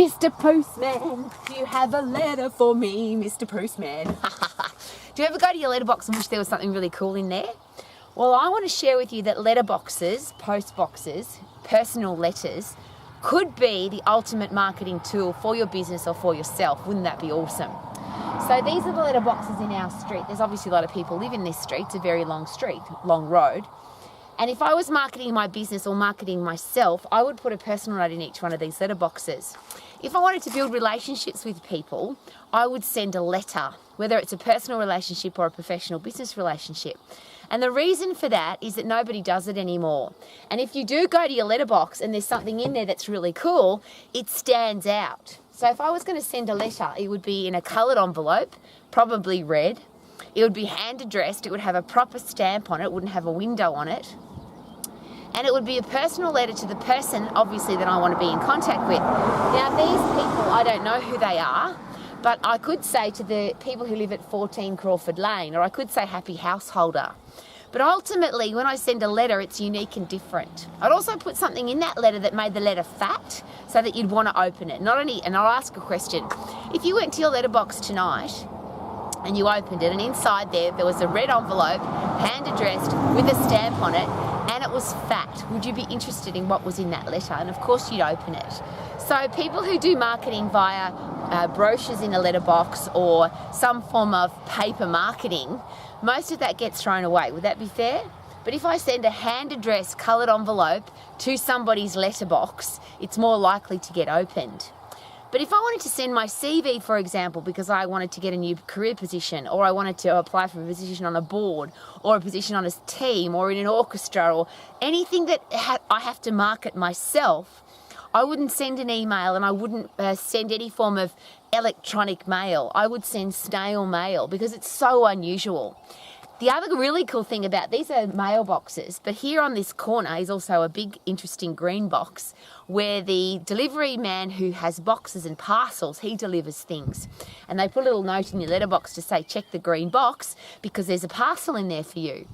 Mr. Postman, do you have a letter for me, Mr. Postman? Do you ever go to your letterbox and wish there was something really cool in there? Well, I want to share with you that letterboxes, post boxes, personal letters could be the ultimate marketing tool for your business or for yourself. Wouldn't that be awesome? So these are the letterboxes in our street. There's obviously a lot of people live in this street. It's a very long street, long road. And if I was marketing my business or marketing myself, I would put a personal note in each one of these letterboxes. If I wanted to build relationships with people, I would send a letter, whether it's a personal relationship or a professional business relationship. And the reason for that is that nobody does it anymore. And if you do go to your letterbox and there's something in there that's really cool, it stands out. So if I was going to send a letter, it would be in a coloured envelope, probably red. It would be hand addressed. It would have a proper stamp on it. It wouldn't have a window on it. And it would be a personal letter to the person, obviously, that I want to be in contact with. Now, these people, I don't know who they are, but I could say to the people who live at 14 Crawford Lane, or I could say happy householder. But ultimately, when I send a letter, it's unique and different. I'd also put something in that letter that made the letter fat so that you'd want to open it. And I'll ask a question. If you went to your letterbox tonight and you opened it, and inside there was a red envelope, hand addressed, with a stamp on it, and it was fat, would you be interested in what was in that letter? And of course you'd open it. So people who do marketing via brochures in a letterbox or some form of paper marketing, most of that gets thrown away. Would that be fair? But if I send a hand-addressed coloured envelope to somebody's letterbox, it's more likely to get opened. But if I wanted to send my CV, for example, because I wanted to get a new career position, or I wanted to apply for a position on a board, or a position on a team, or in an orchestra, or anything that I have to market myself, I wouldn't send an email, and I wouldn't send any form of electronic mail. I would send snail mail because it's so unusual. The other really cool thing about these are mailboxes, but here on this corner is also a big, interesting green box where the delivery man who has boxes and parcels, he delivers things. And they put a little note in your letterbox to say, check the green box because there's a parcel in there for you.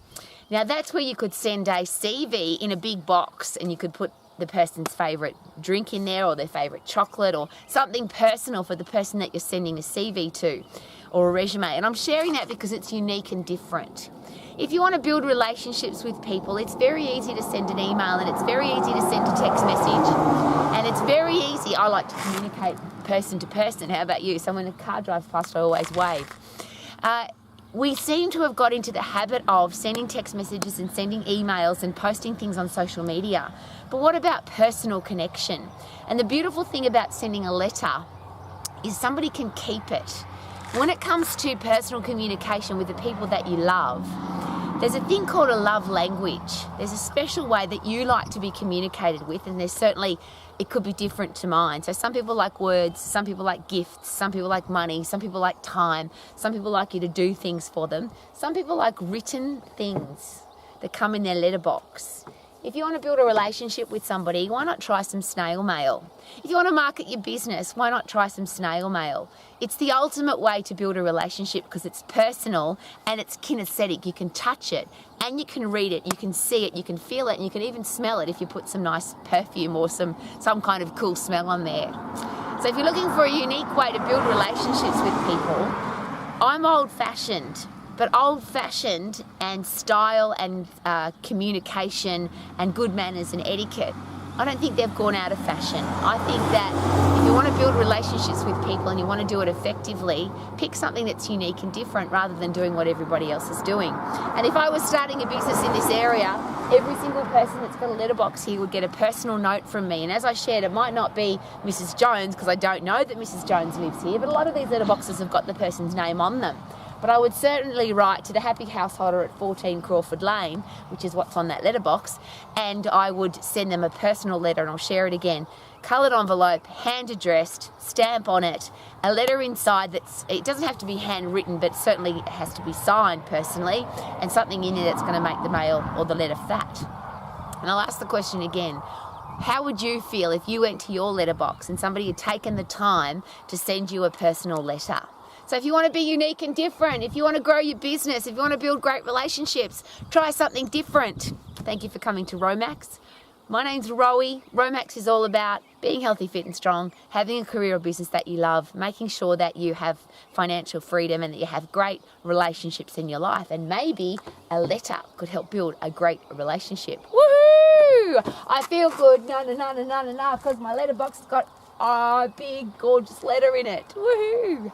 Now that's where you could send a CV in a big box and you could put the person's favourite drink in there or their favourite chocolate or something personal for the person that you're sending a CV to or a resume. And I'm sharing that because it's unique and different. If you want to build relationships with people, it's very easy to send an email and it's very easy to send a text message. And it's very easy. I like to communicate person to person. How about you? So when a car drives past, I always wave. We seem to have got into the habit of sending text messages and sending emails and posting things on social media. But what about personal connection? And the beautiful thing about sending a letter is somebody can keep it. When it comes to personal communication with the people that you love, there's a thing called a love language. There's a special way that you like to be communicated with, and there's certainly, it could be different to mine. So some people like words, some people like gifts, some people like money, some people like time, some people like you to do things for them. Some people like written things that come in their letterbox. If you want to build a relationship with somebody, why not try some snail mail? If you want to market your business, why not try some snail mail? It's the ultimate way to build a relationship because it's personal and it's kinesthetic. You can touch it and you can read it, you can see it, you can feel it, and you can even smell it if you put some nice perfume or some kind of cool smell on there. So if you're looking for a unique way to build relationships with people, I'm old-fashioned. But old-fashioned and style and communication and good manners and etiquette, I don't think they've gone out of fashion. I think that if you want to build relationships with people and you want to do it effectively, pick something that's unique and different rather than doing what everybody else is doing. And if I was starting a business in this area, every single person that's got a letterbox here would get a personal note from me. And as I shared, it might not be Mrs. Jones because I don't know that Mrs. Jones lives here, but a lot of these letterboxes have got the person's name on them. But I would certainly write to the happy householder at 14 Crawford Lane, which is what's on that letterbox, and I would send them a personal letter, and I'll share it again. Coloured envelope, hand addressed, stamp on it, a letter inside it doesn't have to be handwritten, but certainly it has to be signed personally, and something in there that's going to make the mail or the letter fat. And I'll ask the question again. How would you feel if you went to your letterbox and somebody had taken the time to send you a personal letter? So if you want to be unique and different, if you want to grow your business, if you want to build great relationships, try something different. Thank you for coming to Romax. My name's Rowie. Romax is all about being healthy, fit and strong, having a career or business that you love, making sure that you have financial freedom and that you have great relationships in your life. And maybe a letter could help build a great relationship. Woohoo! I feel good, because my letterbox has got a big, gorgeous letter in it. Woohoo!